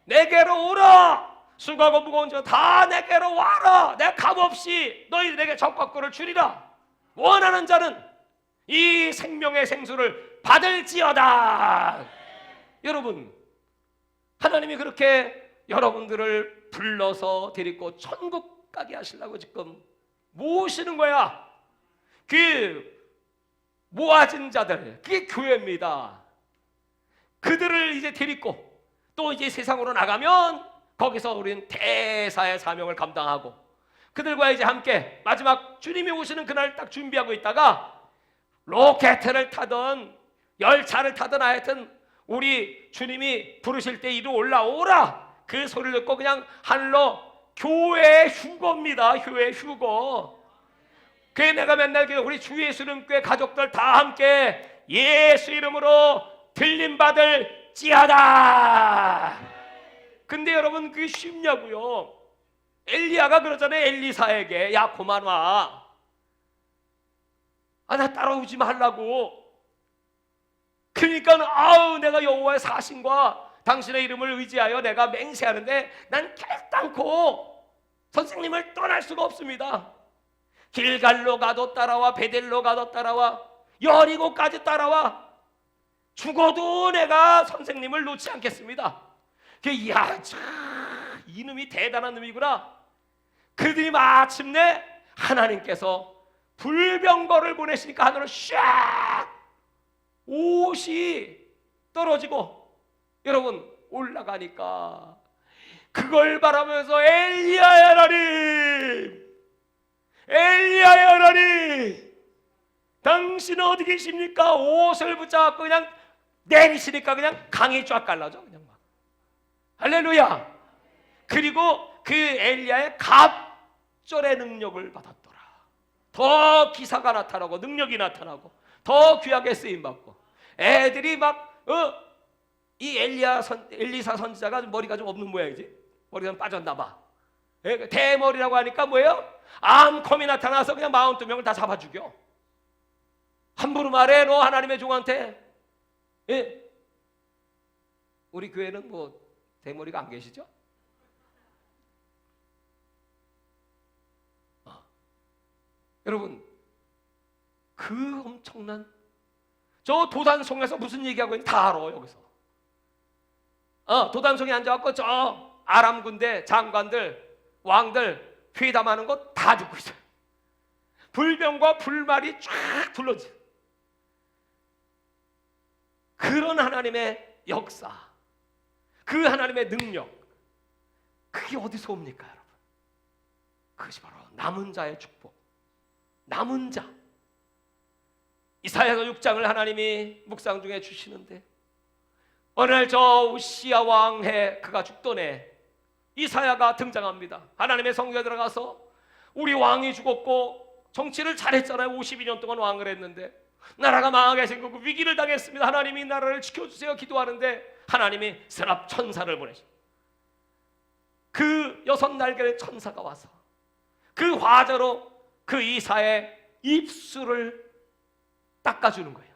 내게로 오라. 수고하고 무거운 자 다 내게로 와라. 내가 값없이 너희들에게 적과꿀을 주리라. 원하는 자는 이 생명의 생수를 받을지어다. 여러분, 하나님이 그렇게 여러분들을 불러서 데리고 천국 가게 하시려고 지금 모으시는 거야. 그 모아진 자들, 그게 교회입니다. 그들을 이제 데리고 또 이제 세상으로 나가면 거기서 우리는 대사의 사명을 감당하고 그들과 이제 함께 마지막 주님이 오시는 그날 딱 준비하고 있다가 로켓을 타든 열차를 타든 하여튼 우리 주님이 부르실 때 이리 올라오라, 그 소리를 듣고 그냥 하늘로 교회 휴거입니다. 교회 휴거. 그래 내가 맨날 우리 주 예수님께 가족들 다 함께 예수 이름으로 들림받을 지하다. 근데 여러분 그게 쉽냐고요. 엘리야가 그러잖아요. 엘리사에게 야 그만 와. 나 따라오지 말라고. 그러니까 아우 내가 여호와의 사신과 당신의 이름을 의지하여 내가 맹세하는데 난 결단코 선생님을 떠날 수가 없습니다. 길갈로 가도 따라와, 베델로 가도 따라와, 여리고까지 따라와. 죽어도 내가 선생님을 놓지 않겠습니다. 이야 참 이놈이 대단한 놈이구나. 그들이 마침내 하나님께서 불병거를 보내시니까 하늘로 샥 옷이 떨어지고 여러분 올라가니까 그걸 바라면서 엘리야의 하나님, 엘리야의 하나님, 당신은 어디 계십니까? 옷을 붙잡고 그냥 내리시니까 그냥 강이 쫙 갈라져 그냥 막. 할렐루야. 그리고 그 엘리야의 갑절의 능력을 받았더라. 더 기사가 나타나고 능력이 나타나고 더 귀하게 쓰임받고 애들이 막 이 엘리사 선지자가 머리가 좀 없는 모양이지. 머리가 좀 빠졌나 봐. 대머리라고 하니까 뭐예요? 암컴이 나타나서 그냥 42명을 다 잡아 죽여. 함부로 말해 너 하나님의 종한테. 예? 우리 교회는 뭐 대머리가 안 계시죠? 여러분 그 엄청난 저 도단성에서 무슨 얘기하고 있는지 다 알아. 여기서 도단성에 앉아갖고 저 아람 군대 장관들 왕들 회담하는 거 다 듣고 있어요. 불병과 불말이 쫙 둘러지. 그런 하나님의 역사, 그 하나님의 능력, 그게 어디서 옵니까 여러분? 그것이 바로 남은 자의 축복. 남은 자, 이사야서 6장을 하나님이 묵상 중에 주시는데 어느 날 저 우시야 왕해 그가 죽던 해 이사야가 등장합니다. 하나님의 성경에 들어가서 우리 왕이 죽었고 정치를 잘했잖아요. 52년 동안 왕을 했는데 나라가 망하게 생기고 위기를 당했습니다. 하나님이 나라를 지켜주세요 기도하는데 하나님이 세랍 천사를 보내십니다. 그 6날개의 천사가 와서 그 화자로 그 이사의 입술을 닦아주는 거예요.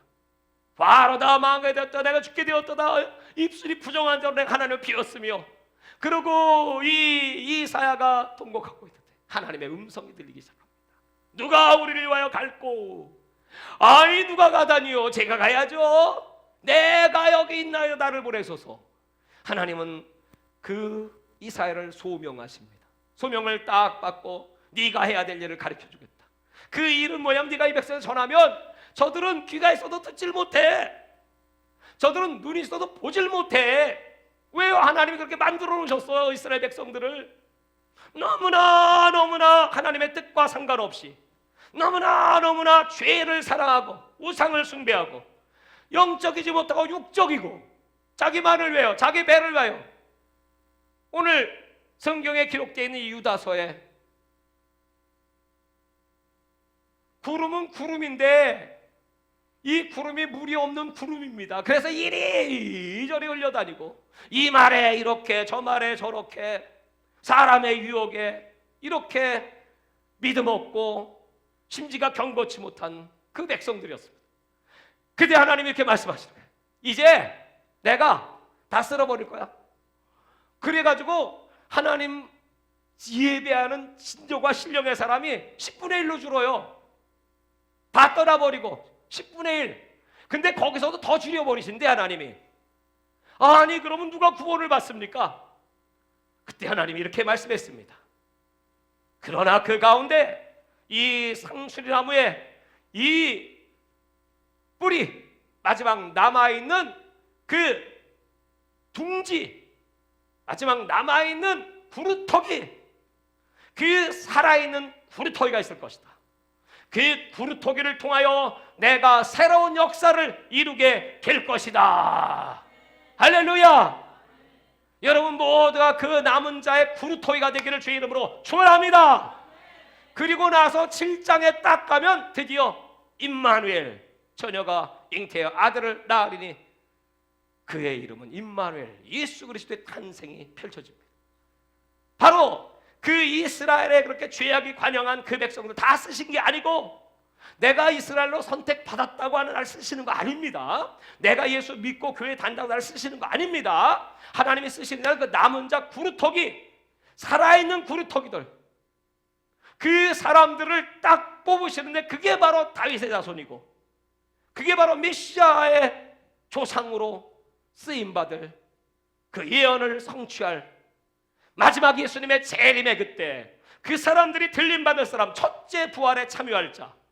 바로 다 망하게 되었다. 내가 죽게 되었다. 입술이 부정한 자로 내가 하나님을 비웠으며 그러고 이 이사야가 통곡하고 있는데 하나님의 음성이 들리기 시작합니다. 누가 우리를 위하여 갈고 아이 누가 가다니요. 제가 가야죠. 내가 여기 있나요. 나를 보내소서. 하나님은 그 이사야를 소명하십니다. 소명을 딱 받고 네가 해야 될 일을 가르쳐 주겠다. 그 일은 뭐냐면 네가 이 백성에 전하면 저들은 귀가 있어도 듣질 못해. 저들은 눈이 있어도 보질 못해. 왜요? 하나님이 그렇게 만들어 놓으셨어요. 이스라엘 백성들을 너무나 하나님의 뜻과 상관없이 너무나 죄를 사랑하고 우상을 숭배하고 영적이지 못하고 육적이고 자기만을 위하여 자기 배를 위하여. 오늘 성경에 기록되어 있는 이 유다서에 구름은 구름인데 이 구름이 물이 없는 구름입니다. 그래서 이리저리 흘려다니고 이 말에 이렇게 저 말에 저렇게 사람의 유혹에 이렇게 믿음 없고 심지가 경고치 못한 그 백성들이었습니다. 그때 하나님이 이렇게 말씀하시는 거예요. 이제 내가 다 쓸어버릴 거야. 그래가지고 하나님 예배하는 진정과 신령의 사람이 10분의 1로 줄어요. 다 떠나버리고 10분의 1. 근데 거기서도 더 줄여버리신대 하나님이. 아니 그러면 누가 구원을 받습니까? 그때 하나님이 이렇게 말씀했습니다. 그러나 그 가운데 이 상수리나무에 이 뿌리 마지막 남아있는 그 둥지 마지막 남아있는 구루터기 그 살아있는 구루터기가 있을 것이다. 그 구루터기를 통하여 내가 새로운 역사를 이루게 될 것이다. 할렐루야. 여러분 모두가 그 남은 자의 구루터기가 되기를 주의 이름으로 축원합니다. 그리고 나서 7장에 딱 가면 드디어 임마누엘 처녀가 잉태하여 아들을 낳으리니 그의 이름은 임마누엘 예수 그리스도의 탄생이 펼쳐집니다. 바로 그 이스라엘에 그렇게 죄악이 관영한 그 백성들 다 쓰신 게 아니고 내가 이스라엘로 선택받았다고 하는 날 쓰시는 거 아닙니다. 내가 예수 믿고 교회 다닌다고 날 쓰시는 거 아닙니다. 하나님이 쓰시는 날 그 남은 자 구루터기 살아있는 구루터기들 그 사람들을 딱 뽑으시는데 그게 바로 다윗의 자손이고 그게 바로 메시아의 조상으로 쓰임받을 그 예언을 성취할 마지막 예수님의 재림의 그때 그 사람들이 들림받을 사람 첫째 부활에 참여할 자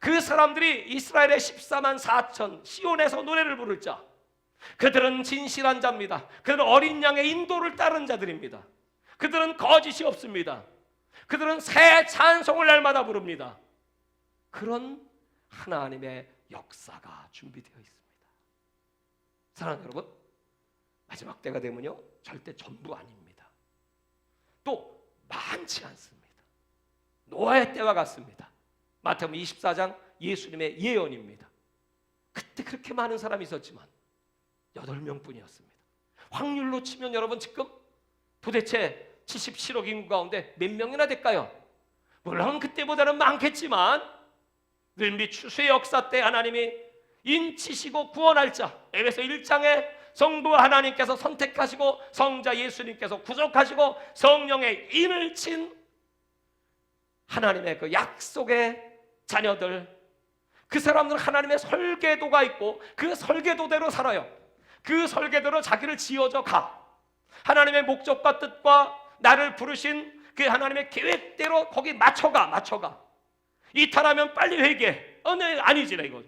그 사람들이 이스라엘의 14만 4천 시온에서 노래를 부를 자 그들은 진실한 자입니다. 그들은 어린 양의 인도를 따른 자들입니다. 그들은 거짓이 없습니다. 그들은 새 찬송을 날마다 부릅니다. 그런 하나님의 역사가 준비되어 있습니다. 사랑하는 여러분 마지막 때가 되면요 절대 전부 아닙니다. 또 많지 않습니다. 노아의 때와 같습니다. 마태복음 24장 예수님의 예언입니다. 그때 그렇게 많은 사람이 있었지만 8명뿐이었습니다. 확률로 치면 여러분 지금 도대체 77억 인구 가운데 몇 명이나 될까요? 물론 그때보다는 많겠지만 늘미 추수의 역사 때 하나님이 인치시고 구원할 자 에베소 1장에 성부 하나님께서 선택하시고 성자 예수님께서 구속하시고 성령의 인을 친 하나님의 그 약속의 자녀들 그 사람들은 하나님의 설계도가 있고 그 설계도대로 살아요. 그 설계대로 자기를 지어져 가. 하나님의 목적과 뜻과 나를 부르신 그 하나님의 계획대로 거기 맞춰가. 이탈하면 빨리 회개해. 내 아니지 나 이거.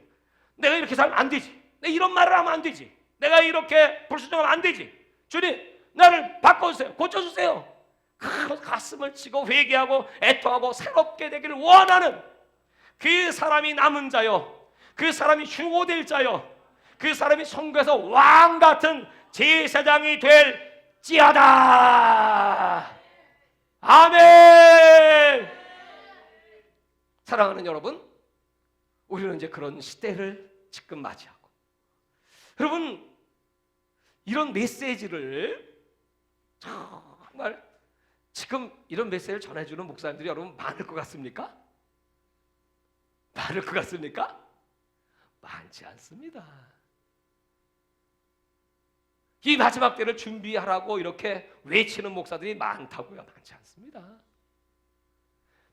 내가 이렇게 살면 안 되지. 내가 이런 말을 하면 안 되지. 내가 이렇게 불순종하면 안 되지. 주님 나를 바꿔주세요. 고쳐주세요. 가슴을 치고 회개하고 애통하고 새롭게 되기를 원하는 그 사람이 남은 자요. 그 사람이 휴고될 자요, 그 사람이 성교에서 왕 같은 제사장이 될지어다. 아멘. 사랑하는 여러분, 우리는 이제 그런 시대를 지금 맞이하고, 여러분 이런 메시지를 정말 지금 이런 메시지를 전해주는 목사님들이 여러분 많을 것 같습니까? 많을 것 같습니까? 많지 않습니다. 이 마지막 때를 준비하라고 이렇게 외치는 목사들이 많다고요? 많지 않습니다.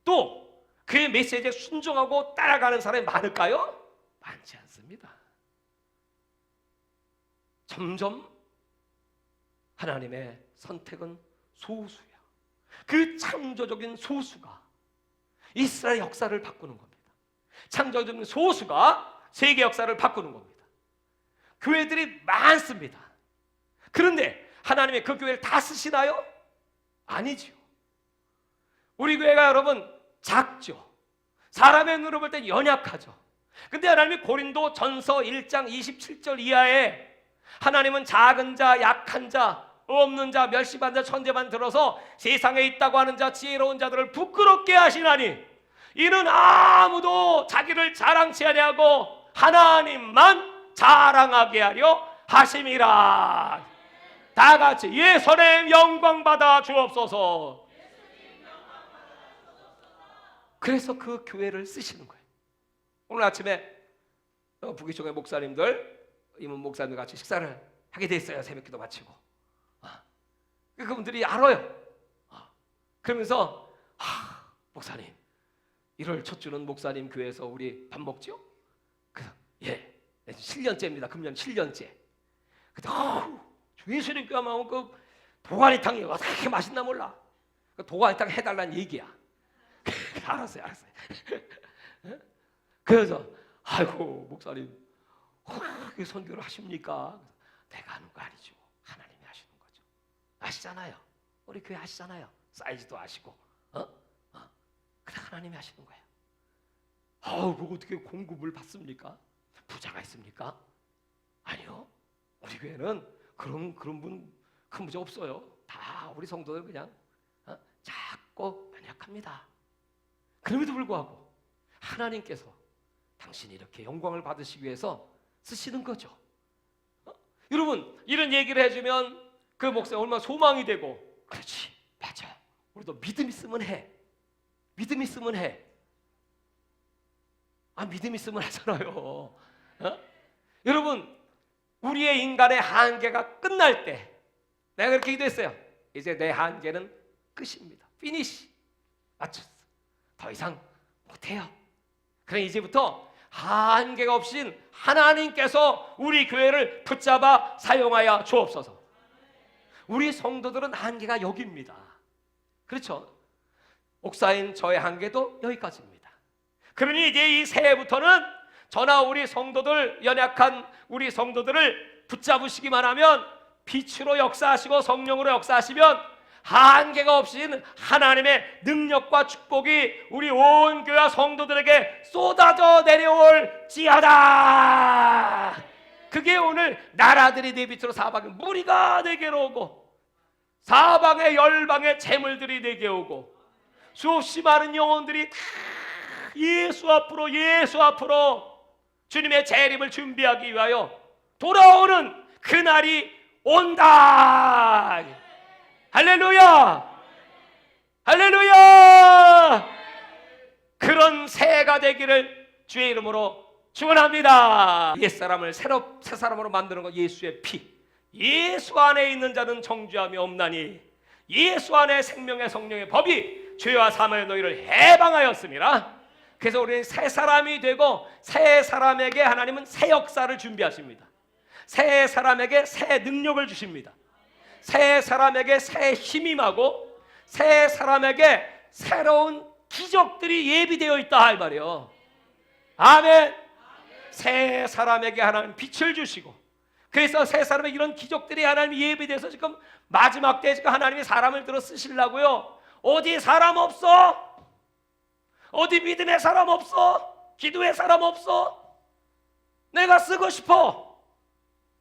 또 그의 메시지에 순종하고 따라가는 사람이 많을까요? 많지 않습니다. 점점 하나님의 선택은 소수야. 그 창조적인 소수가 이스라엘 역사를 바꾸는 겁니다. 창조적인 소수가 세계 역사를 바꾸는 겁니다. 교회들이 많습니다. 그런데 하나님의 그 교회를 다 쓰시나요? 아니죠. 우리 교회가 여러분 작죠. 사람의 눈으로 볼 때 연약하죠. 근데 하나님이 고린도 전서 1장 27절 이하에 하나님은 작은 자, 약한 자, 없는 자, 멸시받은 자, 천재만 들어서 세상에 있다고 하는 자, 지혜로운 자들을 부끄럽게 하시나니 이는 아무도 자기를 자랑치 아니하고 하나님만 자랑하게 하려 하심이라. 다 같이 예수님 영광 받아 주옵소서. 그래서 그 교회를 쓰시는 거예요. 오늘 아침에 부기총회 목사님들, 임원 목사님들 같이 식사를 하게 됐어요. 새벽기도 마치고. 그분들이 알아요. 그러면서 목사님 1월 첫 주는 목사님 교회에서 우리 밥 먹죠? 그래서 예, 7년째입니다. 금년 7년째. 그래서 예수님 교회 하면 그 도가니탕이 어떻게 맛있나 몰라. 그 도가니탕 해달라는 얘기야. 알았어요. 그래서 아이고 목사님 어떻게 선교를 하십니까? 내가 하는 거 아니죠. 하나님이 하시는 거죠. 아시잖아요. 우리 교회 아시잖아요. 사이즈도 아시고 그래 하나님이 하시는 거예요. 그거 어떻게 공급을 받습니까? 부자가 있습니까? 아니요. 우리 교회는 그런 분 큰 부자 없어요. 다 우리 성도들 그냥 작고 연약합니다. 그럼에도 불구하고 하나님께서 당신이 이렇게 영광을 받으시기 위해서 쓰시는 거죠. 여러분 이런 얘기를 해주면 그 목사님 얼마나 소망이 되고, 그렇지 맞아, 우리도 믿음 있으면 해. 믿음 있으면 해. 믿음 있으면 하잖아요. 여러분 우리의 인간의 한계가 끝날 때 내가 그렇게 기도했어요. 이제 내 한계는 끝입니다. 피니시. 맞췄어. 더 이상 못해요. 그래 이제부터 한계가 없인 하나님께서 우리 교회를 붙잡아 사용하여 주옵소서. 우리 성도들은 한계가 여기입니다. 그렇죠? 목사인 저의 한계도 여기까지입니다. 그러니 이제 이 새해부터는 저나 우리 성도들, 연약한 우리 성도들을 붙잡으시기만 하면, 빛으로 역사하시고 성령으로 역사하시면 한계가 없인 하나님의 능력과 축복이 우리 온 교회와 성도들에게 쏟아져 내려올지어다. 그게 오늘 나라들이 내 빛으로 사방에 무리가 내게로 오고, 사방에 열방의 재물들이 내게 오고, 수없이 많은 영혼들이 다 예수 앞으로 주님의 재림을 준비하기 위하여 돌아오는 그날이 온다. 할렐루야! 할렐루야! 그런 새해가 되기를 주의 이름으로 축원합니다. 옛사람을 새 사람으로 만드는 것, 예수의 피. 예수 안에 있는 자는 정죄함이 없나니 예수 안에 생명의 성령의 법이 죄와 사망의 너희를 해방하였습니다. 그래서 우리는 새 사람이 되고, 새 사람에게 하나님은 새 역사를 준비하십니다. 새 사람에게 새 능력을 주십니다. 새 사람에게 새 힘이 임하고, 새 사람에게 새로운 기적들이 예비되어 있다 이 말이에요. 아멘. 새 사람에게 하나님 빛을 주시고, 그래서 새 사람에게 이런 기적들이 하나님이 예비돼서 지금 마지막 때 지금 하나님이 사람을 들어 쓰시려고요. 어디 사람 없어? 어디 믿음의 사람 없어? 기도의 사람 없어? 내가 쓰고 싶어.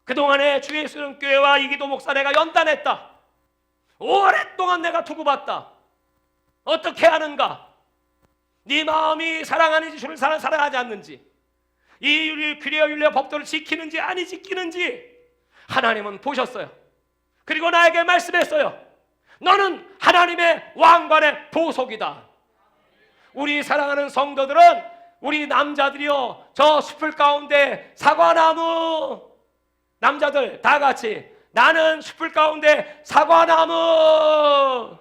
그동안에 주 예수는 교회와 이기도 목사 내가 연단했다. 오랫동안 내가 두고 봤다. 어떻게 하는가? 네 마음이 사랑하는지 주를 사랑하지 않는지, 이 규례와 율례와 법도를 지키는지 아니 지키는지 하나님은 보셨어요. 그리고 나에게 말씀했어요. 너는 하나님의 왕관의 보석이다. 우리 사랑하는 성도들은, 우리 남자들이요, 저 숲을 가운데 사과나무, 남자들 다 같이 나는 숲을 가운데 사과나무.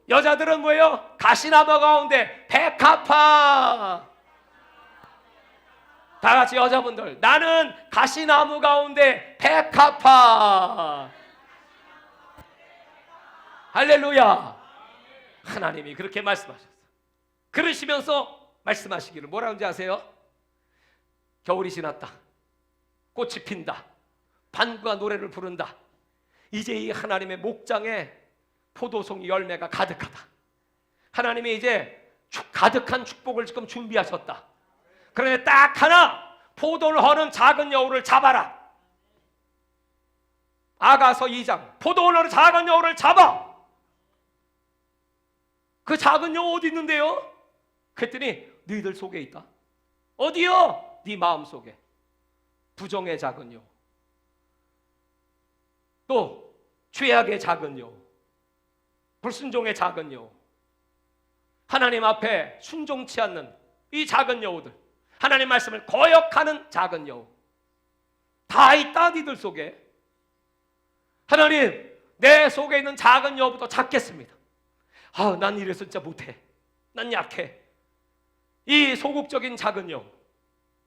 여자들은 뭐예요? 가시나무 가운데 백합화. 다 같이 여자분들 나는 가시나무 가운데 백합화. 할렐루야. 하나님이 그렇게 말씀하셨어요. 그러시면서 말씀하시기를 뭐라는지 아세요? 겨울이 지났다. 꽃이 핀다. 반구가 노래를 부른다. 이제 이 하나님의 목장에 포도송이 열매가 가득하다. 하나님이 이제 가득한 축복을 지금 준비하셨다. 그런데 딱 하나, 포도를 허는 작은 여우를 잡아라. 아가서 2장, 포도를 허는 작은 여우를 잡아. 그 작은 여우 어디 있는데요? 그랬더니 너희들 속에 있다. 어디요? 네 마음 속에. 부정의 작은 여우, 또 죄악의 작은 여우, 불순종의 작은 여우, 하나님 앞에 순종치 않는 이 작은 여우들, 하나님 말씀을 거역하는 작은 여우 다 있다. 니들 속에. 하나님, 내 속에 있는 작은 여우부터 찾겠습니다. 난 이래서 진짜 못해. 난 약해. 이 소극적인 작은 여우,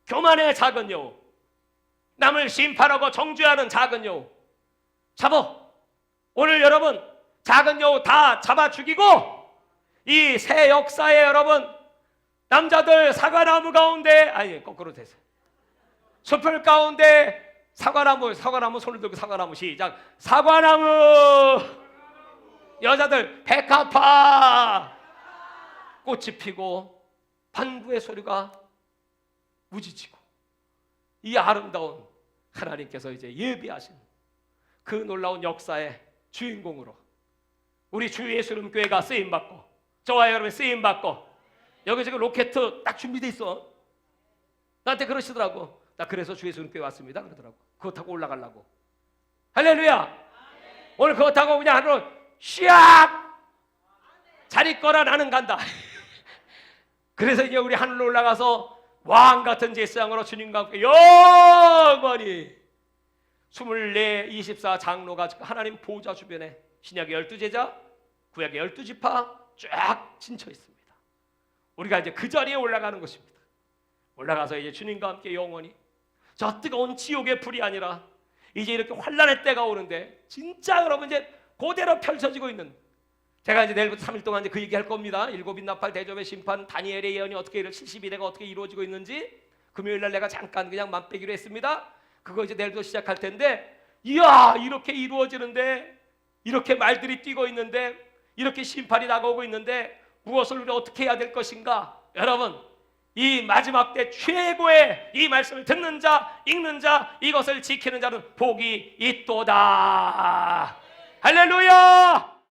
교만의 작은 여우, 남을 심판하고 정죄하는 작은 여우 잡아. 오늘 여러분 작은 여우 다 잡아 죽이고, 이 새 역사에 여러분 남자들 사과나무 가운데, 아니 거꾸로 되세요. 숲을 가운데 사과나무 손을 들고 사과나무 시작. 사과나무. 여자들 백합화. 꽃이 피고 반구의 소리가 우지치고, 이 아름다운 하나님께서 이제 예비하신 그 놀라운 역사의 주인공으로 우리 주 예수님 교회가 쓰임받고, 저와 여러분이 쓰임받고, 여기 지금 로켓 딱 준비돼 있어. 나한테 그러시더라고. 나 그래서 주 예수님 교회 왔습니다 그러더라고. 그거 타고 올라가려고. 할렐루야. 오늘 그거 타고 그냥 하루 샥 잘 있거라, 나는 간다. 그래서 이제 우리 하늘로 올라가서 왕 같은 제사장으로 주님과 함께 영원히 24, 24 장로가 하나님 보좌 주변에 신약의 12제자, 구약의 12지파 쫙 진쳐 있습니다. 우리가 이제 그 자리에 올라가는 것입니다. 올라가서 이제 주님과 함께 영원히, 저 뜨거운 지옥의 불이 아니라 이제 이렇게 환란의 때가 오는데, 진짜 여러분 이제 그대로 펼쳐지고 있는, 제가 이제 내일부터 3일 동안 이제 그 얘기할 겁니다. 일곱인 나팔, 대접의 심판, 다니엘의 예언이 어떻게 70일에가 어떻게 이루어지고 있는지 금요일 날 내가 잠깐 그냥 맛배기로 했습니다. 그거 이제 내일부터 시작할 텐데, 이야 이렇게 이루어지는데, 이렇게 말들이 뛰고 있는데, 이렇게 심판이 다가오고 있는데 무엇을 우리가 어떻게 해야 될 것인가? 여러분, 이 마지막 때 최고의 이 말씀을 듣는 자, 읽는 자, 이것을 지키는 자는 복이 있도다. 할렐루야.